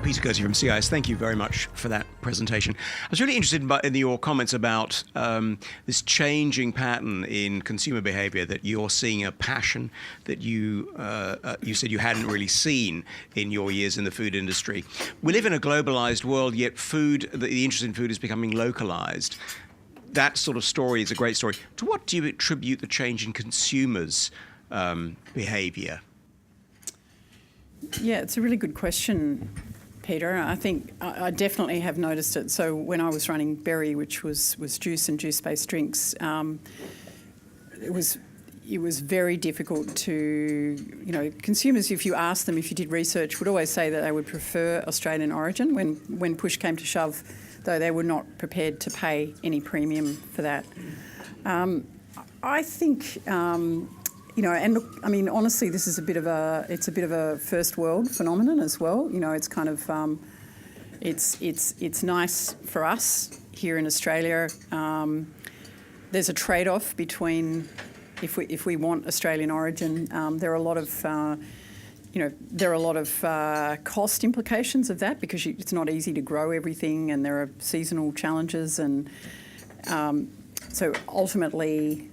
Peter Kersey from CIS, thank you very much for that presentation. I was really interested in your comments about this changing pattern in consumer behaviour, that you're seeing a passion that you said you hadn't really seen in your years in the food industry. We live in a globalised world, yet the interest in food is becoming localised. That sort of story is a great story. To what do you attribute the change in consumers' behaviour? Yeah, it's a really good question, Peter. I think I definitely have noticed it. So when I was running Berry, which was juice and juice-based drinks, it was very difficult to, consumers, if you asked them, if you did research, would always say that they would prefer Australian origin. When push came to shove, though, they were not prepared to pay any premium for that. I think... and look, I mean, honestly, this is a bit of a first world phenomenon as well. It's kind of, it's nice for us here in Australia. There's a trade-off between if we want Australian origin. There are a lot of, cost implications of that, because it's not easy to grow everything, and there are seasonal challenges, and so ultimately,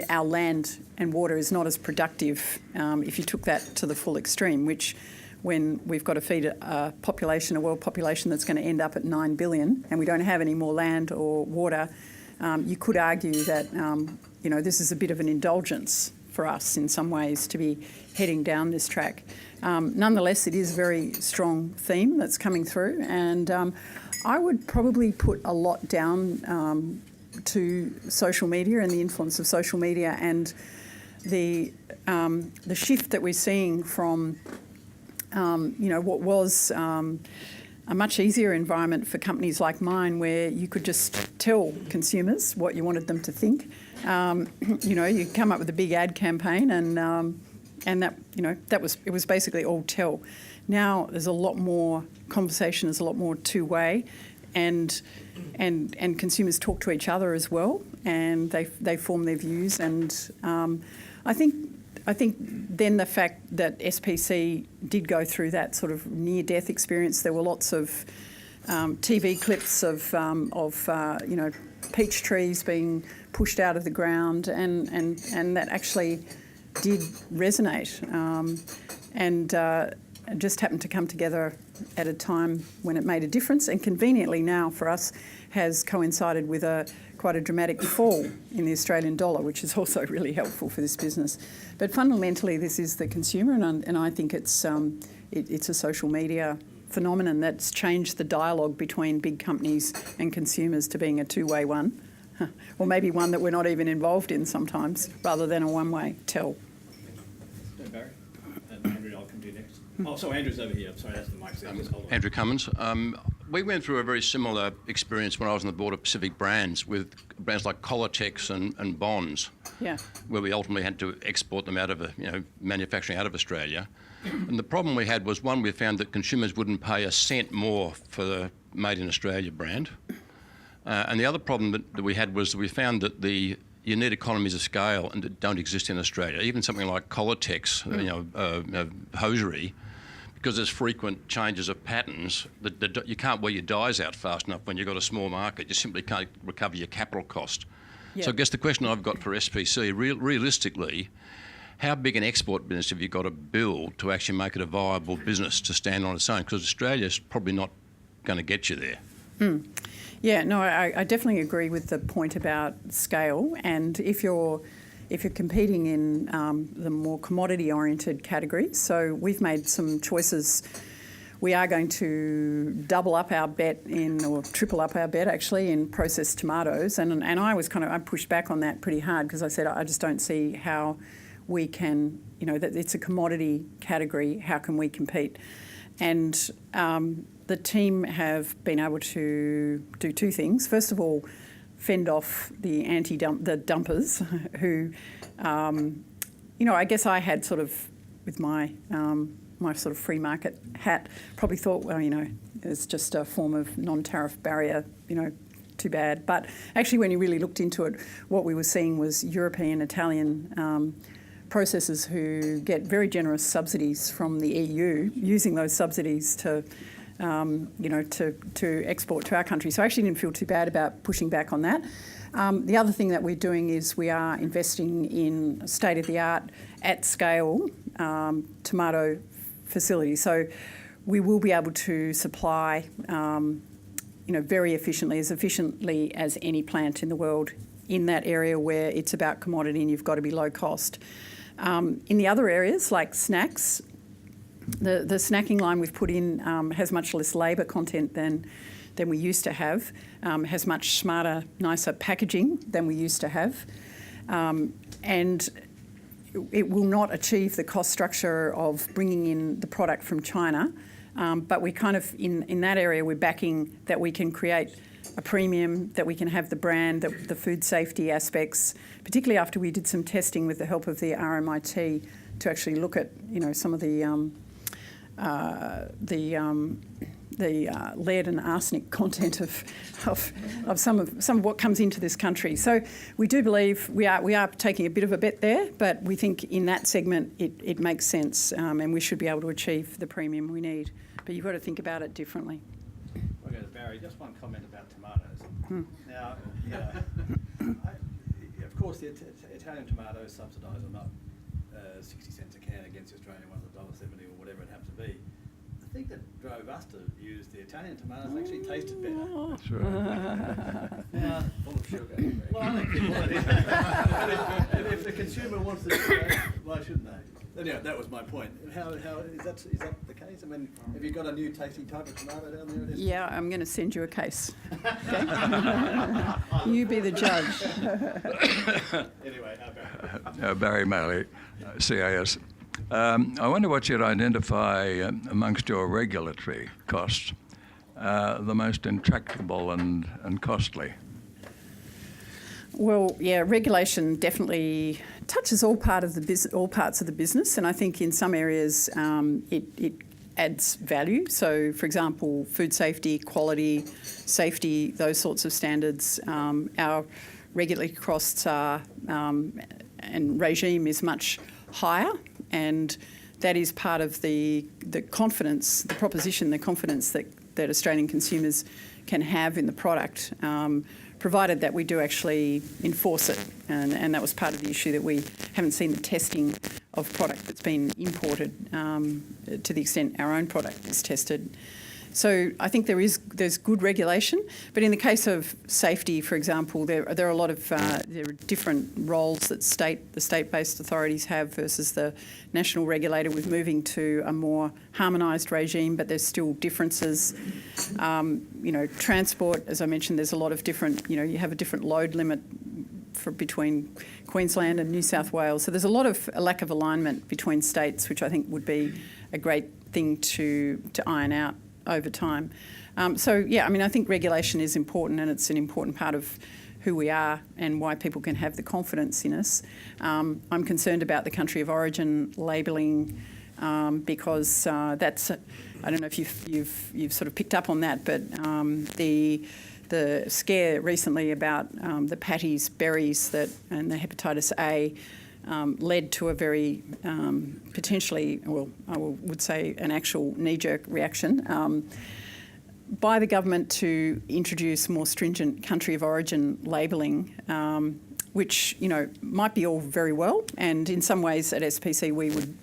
our land and water is not as productive if you took that to the full extreme, which when we've got to feed a world population that's going to end up at 9 billion, and we don't have any more land or water, you could argue that, this is a bit of an indulgence for us in some ways to be heading down this track. Nonetheless, it is a very strong theme that's coming through, and I would probably put a lot down to social media and the influence of social media, and the shift that we're seeing from what was a much easier environment for companies like mine, where you could just tell consumers what you wanted them to think. You come up with a big ad campaign, and that it was basically all tell. Now there's a lot more conversation, there's a lot more two-way. And consumers talk to each other as well, and they form their views. And I think then the fact that SPC did go through that sort of near-death experience, there were lots of TV clips of peach trees being pushed out of the ground, and that actually did resonate, and just happened to come together at a time when it made a difference, and conveniently now for us has coincided with quite a dramatic fall in the Australian dollar, which is also really helpful for this business. But fundamentally, this is the consumer, and I think it's a social media phenomenon that's changed the dialogue between big companies and consumers to being a two-way one, or maybe one that we're not even involved in sometimes, rather than a one-way tell. Barry, Andrew, I'll come to you next. Oh, so Andrew's over here. Sorry, that's the mic. Andrew Cummins. We went through a very similar experience when I was on the board of Pacific Brands, with brands like Colotex and Bonds, where we ultimately had to export them out of manufacturing out of Australia. And the problem we had was, one, we found that consumers wouldn't pay a cent more for the Made in Australia brand. And the other problem that we had was we found that you need economies of scale, and that don't exist in Australia. Even something like Colotex, hosiery, because there's frequent changes of patterns, that you can't wear your dyes out fast enough when you've got a small market. You simply can't recover your capital cost. Yep. So I guess the question I've got for SPC, realistically, how big an export business have you got to build to actually make it a viable business to stand on its own? Because Australia's probably not going to get you there. Yeah, no, I definitely agree with the point about scale. And if you're competing in the more commodity-oriented categories, so we've made some choices. We are going to double up our bet or triple up our bet actually in processed tomatoes. And I pushed back on that pretty hard, because I said I just don't see how we can, that it's a commodity category. How can we compete? And the team have been able to do two things. First of all, fend off the dumpers who, I guess I had sort of, with my sort of free market hat, probably thought, well, it's just a form of non-tariff barrier, too bad. But actually, when you really looked into it, what we were seeing was European, Italian processors who get very generous subsidies from the EU, using those subsidies to to export to our country. So I actually didn't feel too bad about pushing back on that. The other thing that we're doing is we are investing in state-of-the-art, at-scale tomato facility. So we will be able to supply, very efficiently as any plant in the world in that area where it's about commodity and you've got to be low cost. In the other areas like snacks, the snacking line we've put in has much less labour content than we used to have, has much smarter, nicer packaging than we used to have, and it will not achieve the cost structure of bringing in the product from China, but we kind of, in that area, we're backing that we can create a premium, that we can have the brand, the food safety aspects, particularly after we did some testing with the help of the RMIT to actually look at, some of the lead and arsenic content of some of what comes into this country. So we do believe we are taking a bit of a bet there, but we think in that segment it makes sense, and we should be able to achieve the premium we need. But you've got to think about it differently. Okay, Barry, just one comment about tomatoes. Now, of course, the Italian tomatoes subsidised are not 60 cents a can against the Australian ones at $1.70 or whatever it happens to be. The thing that drove us to use the Italian tomatoes actually tasted better. That's right. Now, full of sugar. Well, I don't think if the consumer wants to, why shouldn't they? Anyway, that was my point. How is that the case? I mean, have you got a new tasty type of tomato down there? Yeah, I'm going to send you a case. Okay? You be the judge. Anyway, Barry Maley, CAS. I wonder what you'd identify amongst your regulatory costs, the most intractable and costly. Well, yeah, regulation definitely touches all parts of the business, and I think in some areas it adds value. So, for example, food safety, quality, safety, those sorts of standards. Our regulatory costs are and regime is much higher, and that is part of the confidence, the proposition, the confidence that Australian consumers can have in the product, provided that we do actually enforce it. And that was part of the issue, that we haven't seen the testing of product that's been imported to the extent our own product is tested. So I think there's good regulation, but in the case of safety, for example, there are a lot of there are different roles that the state-based authorities have versus the national regulator, with moving to a more harmonised regime, but there's still differences. Transport, as I mentioned, there's a lot of different. You have a different load limit between Queensland and New South Wales, so there's a lack of alignment between states, which I think would be a great thing to iron out over time. I think regulation is important, and it's an important part of who we are and why people can have the confidence in us. I'm concerned about the country of origin labelling because that's, I don't know if you've sort of picked up on that, but the scare recently about the patties, berries and the hepatitis A led to a very potentially, well, I would say an actual knee-jerk reaction by the government to introduce more stringent country of origin labelling, which might be all very well, and in some ways at SPC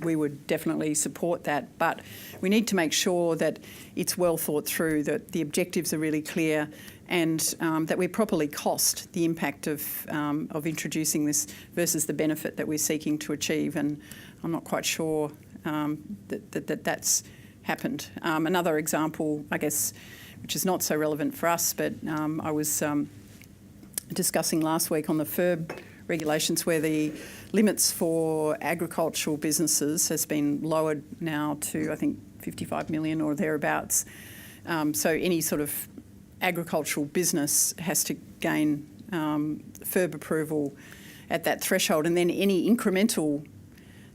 we would definitely support that, but we need to make sure that it's well thought through, that the objectives are really clear, and that we properly cost the impact of introducing this versus the benefit that we're seeking to achieve. And I'm not quite sure that's happened. Another example, I guess, which is not so relevant for us, but I was discussing last week on the FIRB regulations, where the limits for agricultural businesses has been lowered now to, I think, 55 million or thereabouts. So any sort of agricultural business has to gain FIRB approval at that threshold, and then any incremental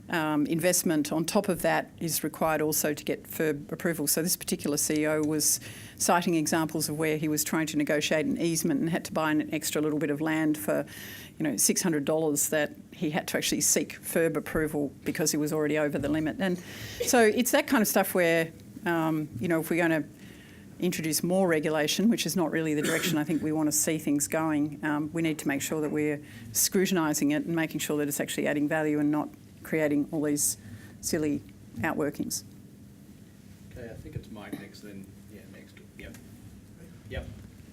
investment on top of that is required also to get FIRB approval. So this particular CEO was citing examples of where he was trying to negotiate an easement and had to buy an extra little bit of land for $600 that he had to actually seek FIRB approval because he was already over the limit. And so it's that kind of stuff where if we're going to introduce more regulation, which is not really the direction I think we want to see things going. We need to make sure that we're scrutinising it and making sure that it's actually adding value and not creating all these silly outworkings. Okay, I think it's Mike next, then, yeah, next. Yep.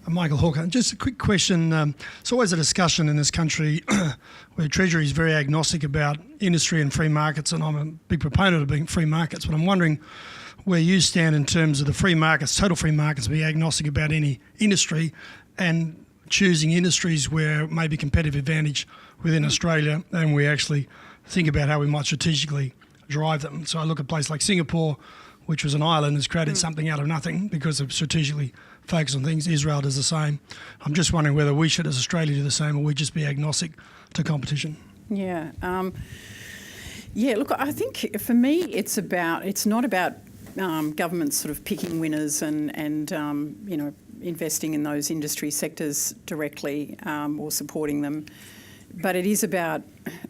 Michael Hawker. Just a quick question. It's always a discussion in this country where Treasury is very agnostic about industry and free markets, and I'm a big proponent of being free markets, but I'm wondering where you stand in terms of the free markets, total free markets, be agnostic about any industry and choosing industries where maybe competitive advantage within Australia, and we actually think about how we might strategically drive them. So I look at a place like Singapore, which was an island, has created something out of nothing because of strategically focus on things. Israel does the same. I'm just wondering whether we should, as Australia, do the same, or we just be agnostic to competition. Yeah. Look, I think for me it's not about governments sort of picking winners and investing in those industry sectors directly or supporting them. But it is about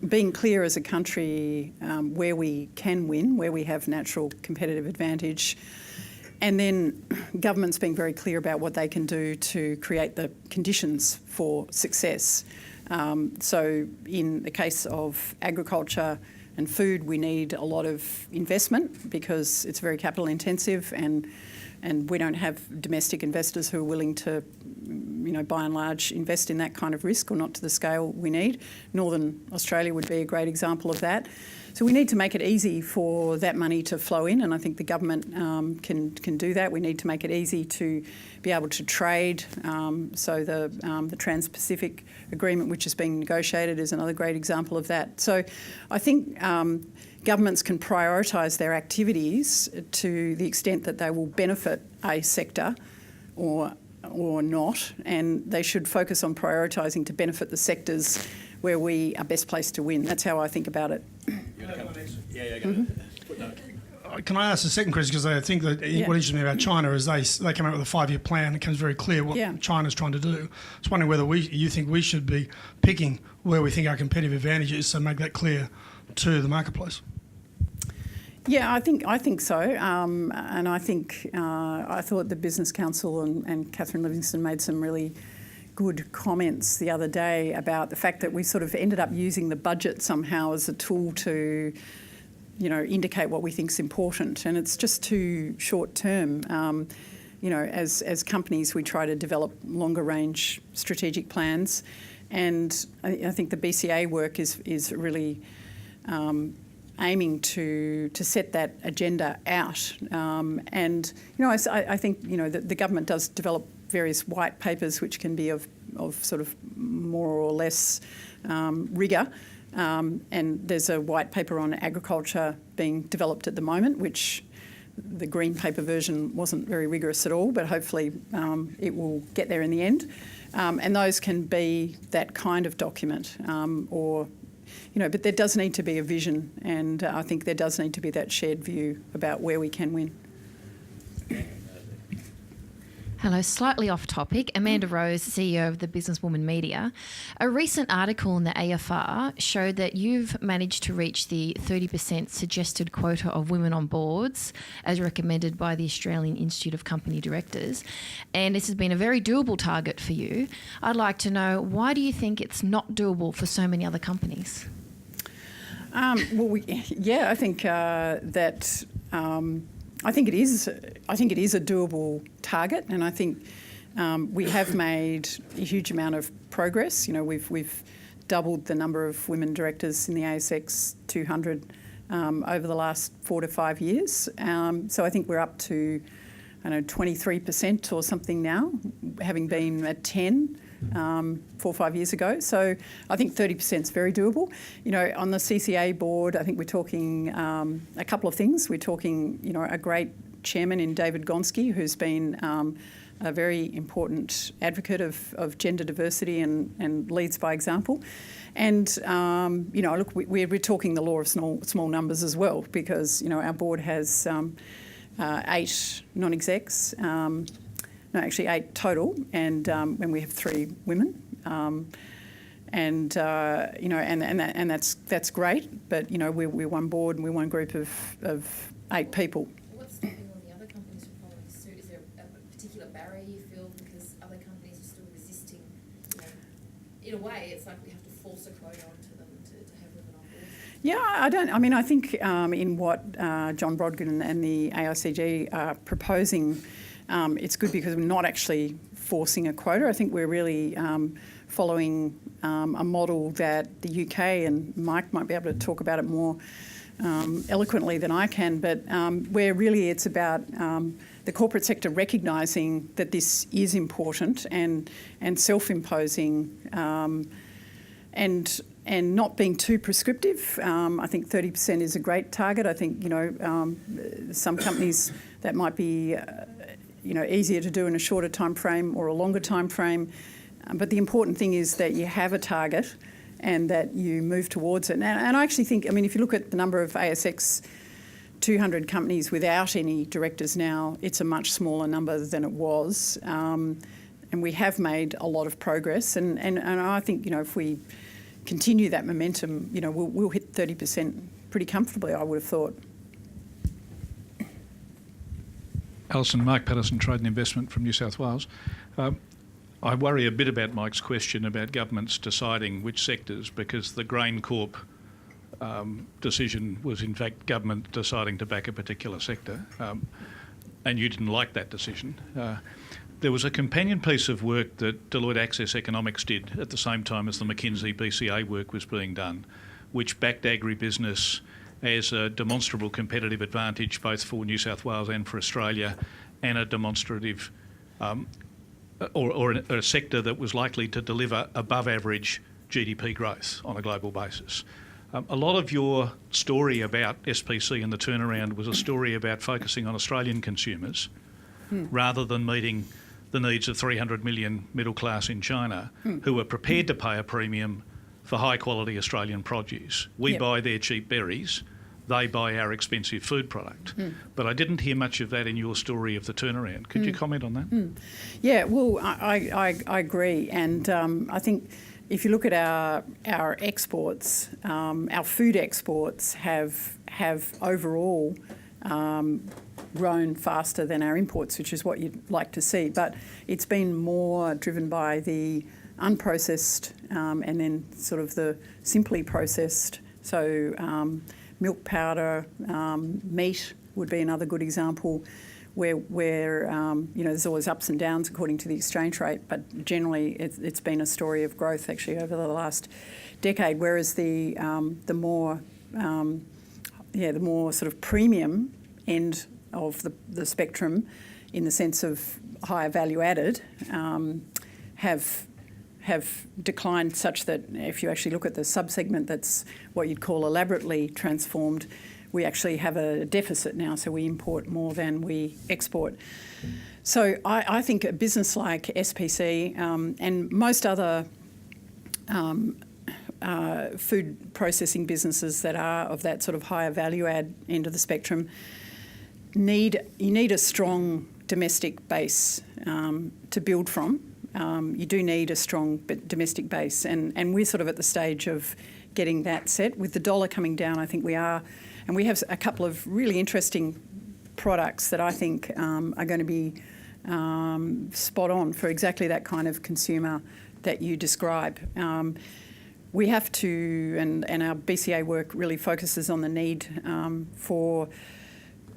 being clear as a country where we can win, where we have natural competitive advantage, and then governments being very clear about what they can do to create the conditions for success. So in the case of agriculture and food, we need a lot of investment because it's very capital intensive, and we don't have domestic investors who are willing to, by and large, invest in that kind of risk, or not to the scale we need. Northern Australia would be a great example of that. So we need to make it easy for that money to flow in, and I think the government can do that. We need to make it easy to be able to trade. So the Trans-Pacific Agreement, which is being negotiated, is another great example of that. So I think governments can prioritise their activities to the extent that they will benefit a sector or not, and they should focus on prioritising to benefit the sectors where we are best placed to win. That's how I think about it. Can I ask a second question? Because I think that what interests me about China is they come out with a 5-year plan. It becomes very clear what China's trying to do. I was wondering whether you think we should be picking where we think our competitive advantage is, so make that clear to the marketplace. Yeah, I think so, and I think I thought the Business Council and Catherine Livingstone made some really good comments the other day about the fact that we sort of ended up using the budget somehow as a tool to, indicate what we think is important, and it's just too short term. As companies, we try to develop longer range strategic plans, and I think the BCA work is really aiming to set that agenda out. I think the government does develop various white papers which can be of sort of more or less rigour. And there's a white paper on agriculture being developed at the moment, which the green paper version wasn't very rigorous at all, but hopefully it will get there in the end. And those can be that kind of document but there does need to be a vision, and I think there does need to be that shared view about where we can win. Hello, slightly off topic. Amanda Rose, CEO of the Businesswoman Media. A recent article in the AFR showed that you've managed to reach the 30% suggested quota of women on boards, as recommended by the Australian Institute of Company Directors. And this has been a very doable target for you. I'd like to know, why do you think it's not doable for so many other companies? I think that... I think it is a doable target, and I think we have made a huge amount of progress. We've doubled the number of women directors in the ASX 200 over the last 4 to 5 years. So I think we're up to 23% or something now, having been at 10 4 or 5 years ago. So I think 30% is very doable. On the CCA board, I think we're talking a couple of things. We're talking, a great chairman in David Gonski, who's been a very important advocate of gender diversity and leads by example. And, we're talking the law of small numbers as well, because, our board has 8 non-execs, actually 8 total, and we have 3 women, and that's great. But we're one board and we're one group of 8 people. What's stopping all the other companies from following suit? Is there a particular in a way, it's like we have to force a quota onto them to have women on board. Yeah, I think in what John Brodkin and the AICG are proposing, it's good because we're not actually forcing a quota. I think we're really following a model that the UK, and Mike might be able to talk about it more eloquently than I can, but where really it's about the corporate sector recognising that this is important and self-imposing and not being too prescriptive. I think 30% is a great target. I think, some companies that might be, easier to do in a shorter time frame or a longer time frame. But the important thing is that you have a target and that you move towards it. And I actually think, if you look at the number of ASX 200 companies without any directors now, it's a much smaller number than it was. And we have made a lot of progress. And I think, if we continue that momentum, we'll hit 30% pretty comfortably, I would have thought. Alison, Mark Patterson, Trade and Investment from New South Wales. I worry a bit about Mike's question about governments deciding which sectors, because the Grain Corp decision was in fact government deciding to back a particular sector, and you didn't like that decision. There was a companion piece of work that Deloitte Access Economics did at the same time as the McKinsey BCA work was being done, which backed agribusiness as a demonstrable competitive advantage both for New South Wales and for Australia, and a demonstrative or a sector that was likely to deliver above average GDP growth on a global basis. A lot of your story about SPC and the turnaround was a story about focusing on Australian consumers rather than meeting the needs of 300 million middle class in China who are prepared to pay a premium for high quality Australian produce. We buy their cheap berries, they buy our expensive food product. But I didn't hear much of that in your story of the turnaround. Could you comment on that? Yeah, well, I agree. And I think if you look at our exports, our food exports have overall grown faster than our imports, which is what you'd like to see. But it's been more driven by the unprocessed and then sort of the simply processed. So milk powder, meat would be another good example where there's always ups and downs according to the exchange rate, but generally it's been a story of growth actually over the last decade, whereas the more sort of premium end of the spectrum in the sense of higher value added have declined such that if you actually look at the subsegment that's what you'd call elaborately transformed, we actually have a deficit now, so we import more than we export. So I think a business like SPC and most other food processing businesses that are of that sort of higher value add end of the spectrum you need a strong domestic base to build from. You do need a strong domestic base, and we're sort of at the stage of getting that set. With the dollar coming down, I think we are, and we have a couple of really interesting products that I think are going to be spot on for exactly that kind of consumer that you describe. We have to, and our BCA work really focuses on the need for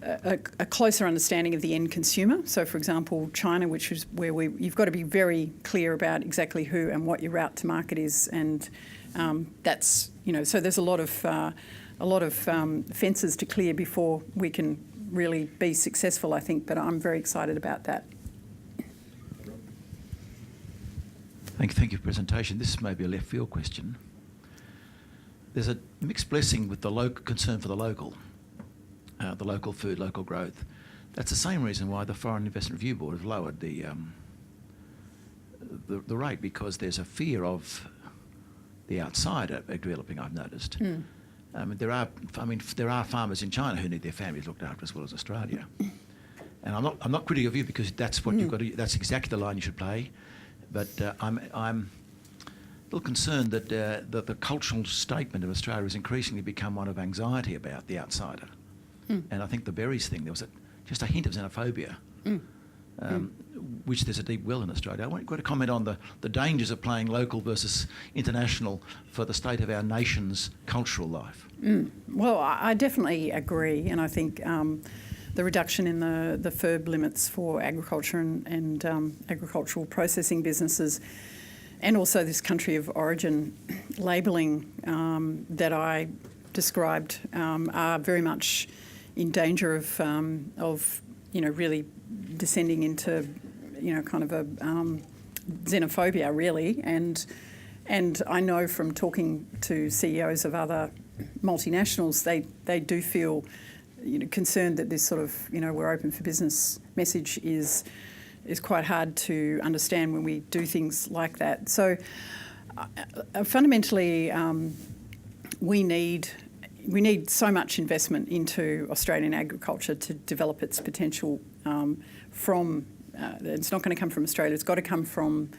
a closer understanding of the end consumer. So, for example, China, which is where you've got to be very clear about exactly who and what your route to market is, and that's so there's a lot of fences to clear before we can really be successful, I think. But I'm very excited about that. Thank you for your presentation. This may be a left field question. There's a mixed blessing with the local concern for the local food, local growth. That's the same reason why the Foreign Investment Review Board have lowered the rate, because there's a fear of the outsider developing, I've noticed. There are farmers in China who need their families looked after as well as Australia. And I'm not critical of you, because that's what you've got to. That's exactly the line you should play. But I'm a little concerned that the cultural statement of Australia has increasingly become one of anxiety about the outsider. And I think the berries thing, there was just a hint of xenophobia which there's a deep well in Australia. I want you to comment on the dangers of playing local versus international for the state of our nation's cultural life. Well, I definitely agree, and I think the reduction in the FIRB limits for agriculture and agricultural processing businesses, and also this country of origin labelling that I described are very much in danger of really descending into kind of a xenophobia, really. And I know from talking to CEOs of other multinationals, they do feel concerned that this sort of we're open for business message is quite hard to understand when we do things like that. So fundamentally, we need so much investment into Australian agriculture to develop its potential it's not going to come from Australia, it's got to come from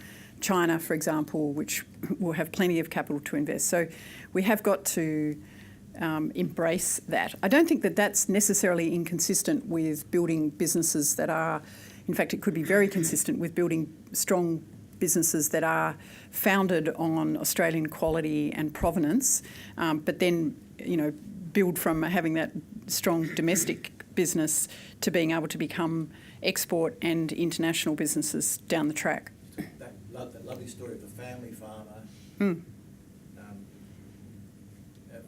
China, for example, which will have plenty of capital to invest. So we have got to embrace that. I don't think that that's necessarily inconsistent with building businesses that are, in fact, it could be very consistent with building strong businesses that are founded on Australian quality and provenance, but then, build from having that strong domestic business to being able to become export and international businesses down the track. That lovely story of the family farmer.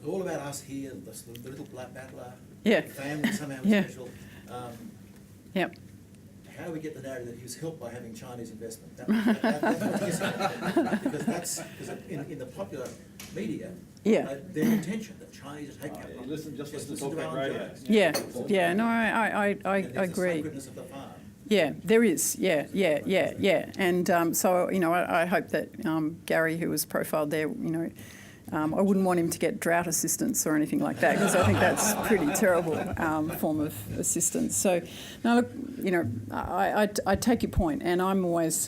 All about us here, the little black battler, the family somehow special. Yep. How do we get the narrative that he was helped by having Chinese investment? That's what he said. Because in the popular media, their intention that Chinese take capital. Listen to talk about radio. No, I agree. Sacredness of the farm. Yeah, there is. Yeah. And so, I hope that Gary, who was profiled there, I wouldn't want him to get drought assistance or anything like that, because I think that's a pretty terrible form of assistance. So, now look, I take your point, and I'm always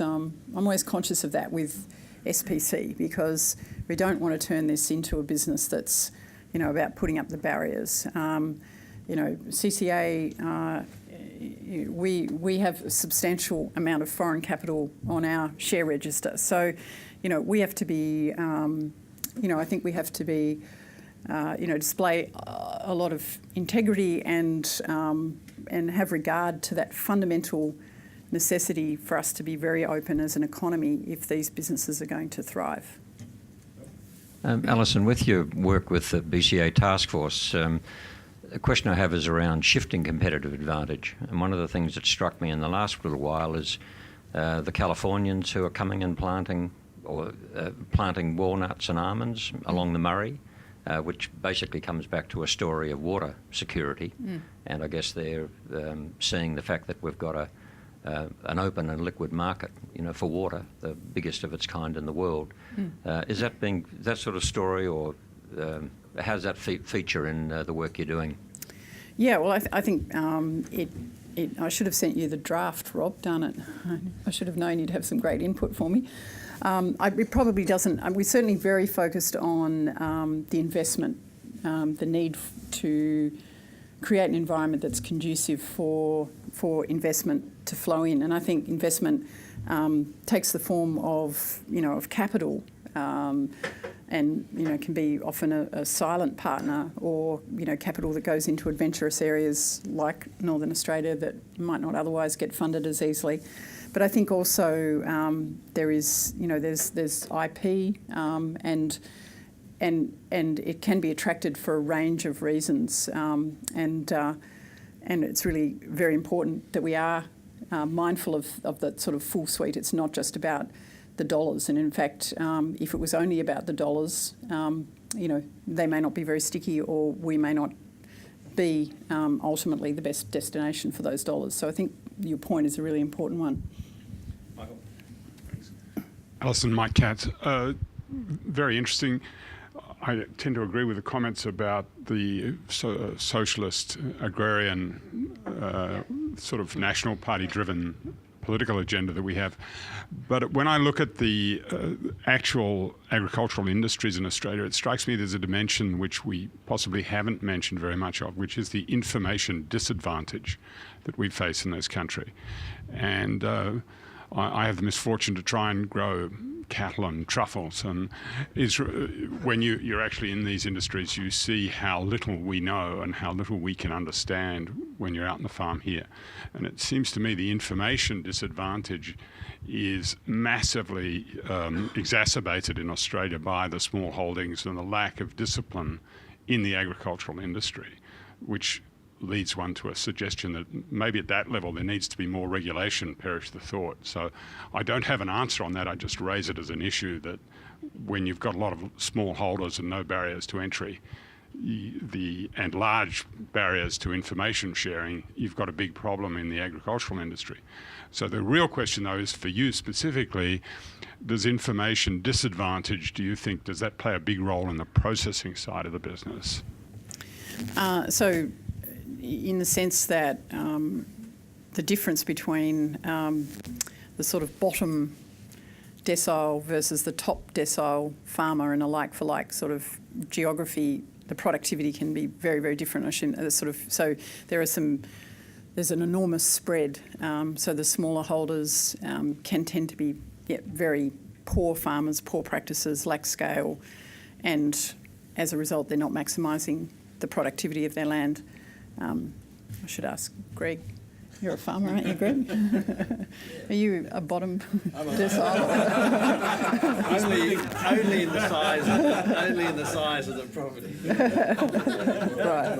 conscious of that with SPC, because we don't want to turn this into a business that's, about putting up the barriers. CCA, we have a substantial amount of foreign capital on our share register, so, we have to be. I think we have to be, display a lot of integrity and have regard to that fundamental necessity for us to be very open as an economy if these businesses are going to thrive. Alison, with your work with the BCA task force, a question I have is around shifting competitive advantage. And one of the things that struck me in the last little while is the Californians who are coming and planting walnuts and almonds along the Murray, which basically comes back to a story of water security. And I guess they're seeing the fact that we've got an open and liquid market, for water, the biggest of its kind in the world. Is that sort of story, or how does that feature in the work you're doing? Yeah, well, I think I should have sent you the draft, Rob, darn it. I should have known you'd have some great input for me. It probably doesn't. We're certainly very focused on the investment, the need to create an environment that's conducive for investment to flow in. And I think investment takes the form of capital, and can be often a silent partner, or capital that goes into adventurous areas like Northern Australia that might not otherwise get funded as easily. But I think also there's IP, and it can be attracted for a range of reasons, and it's really very important that we are mindful of that sort of full suite. It's not just about the dollars, and in fact, if it was only about the dollars, they may not be very sticky, or we may not be ultimately the best destination for those dollars. So I think your point is a really important one. Michael. Alison, Mike Katz. Very interesting. I tend to agree with the comments about the socialist, agrarian, sort of National Party-driven political agenda that we have. But when I look at the actual agricultural industries in Australia, it strikes me there's a dimension which we possibly haven't mentioned very much of, which is the information disadvantage that we face in this country. And I have the misfortune to try and grow cattle and truffles, and when you're actually in these industries, you see how little we know and how little we can understand when you're out on the farm here. And it seems to me the information disadvantage is massively exacerbated in Australia by the small holdings and the lack of discipline in the agricultural industry, which leads one to a suggestion that maybe at that level there needs to be more regulation, perish the thought. So I don't have an answer on that. I just raise it as an issue that when you've got a lot of small holders and no barriers to entry and large barriers to information sharing, you've got a big problem in the agricultural industry. So the real question, though, is for you specifically, does information disadvantage, do you think, does that play a big role in the processing side of the business? So in the sense that the difference between the sort of bottom decile versus the top decile farmer in a like-for-like sort of geography, the productivity can be very, very different. So there's an enormous spread. So the smaller holders can tend to be very poor farmers, poor practices, lack scale, and as a result, they're not maximising the productivity of their land. I should ask Greg. You're a farmer, aren't you, Greg? Are you a bottom decile? only in the size of the property. Right.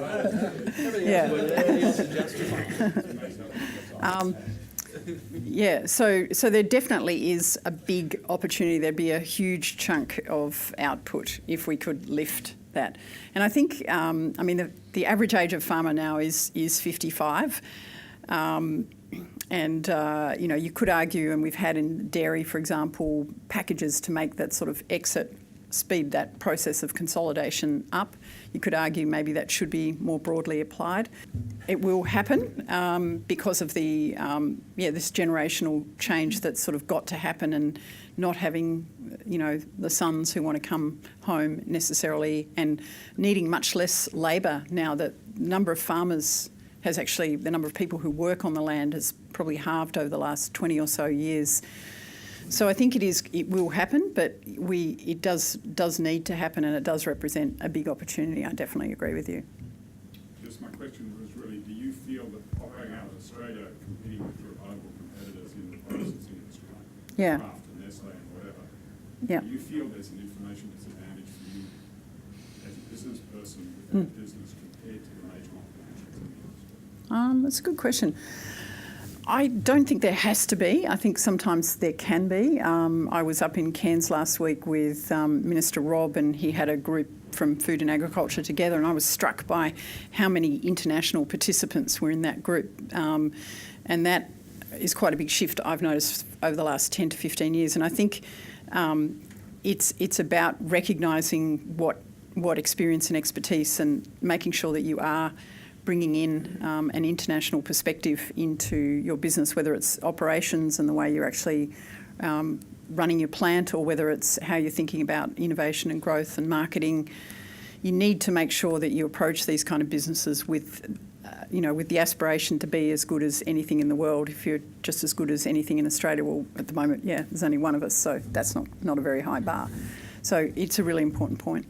Yeah. So there definitely is a big opportunity. There'd be a huge chunk of output if we could lift that. And I think, the average age of farmer now is 55. You could argue, and we've had in dairy, for example, packages to make that sort of exit, speed that process of consolidation up. You could argue maybe that should be more broadly applied. It will happen because of the this generational change that's sort of got to happen, and not having the sons who want to come home necessarily, and needing much less labour now that the number of farmers has actually, the number of people who work on the land has probably halved over the last 20 or so years. So I think it will happen, but it does need to happen, and it does represent a big opportunity. I definitely agree with you. Just my question was really, do you feel that operating out of Australia, competing with your global competitors in the processing industry, like Kraft and Nestle and whatever, do you feel there's an information disadvantage for you as a business person with that business compared to the major multinationals in the industry? That's a good question. I don't think there has to be. I think sometimes there can be. I was up in Cairns last week with Minister Rob, and he had a group from Food and Agriculture together, and I was struck by how many international participants were in that group. And that is quite a big shift I've noticed over the last 10 to 15 years. And I think it's about recognising what experience and expertise, and making sure that you are bringing in an international perspective into your business, whether it's operations and the way you're actually running your plant, or whether it's how you're thinking about innovation and growth and marketing. You need to make sure that you approach these kind of businesses with the aspiration to be as good as anything in the world. If you're just as good as anything in Australia, well, at the moment, there's only one of us, so that's not a very high bar. So it's a really important point.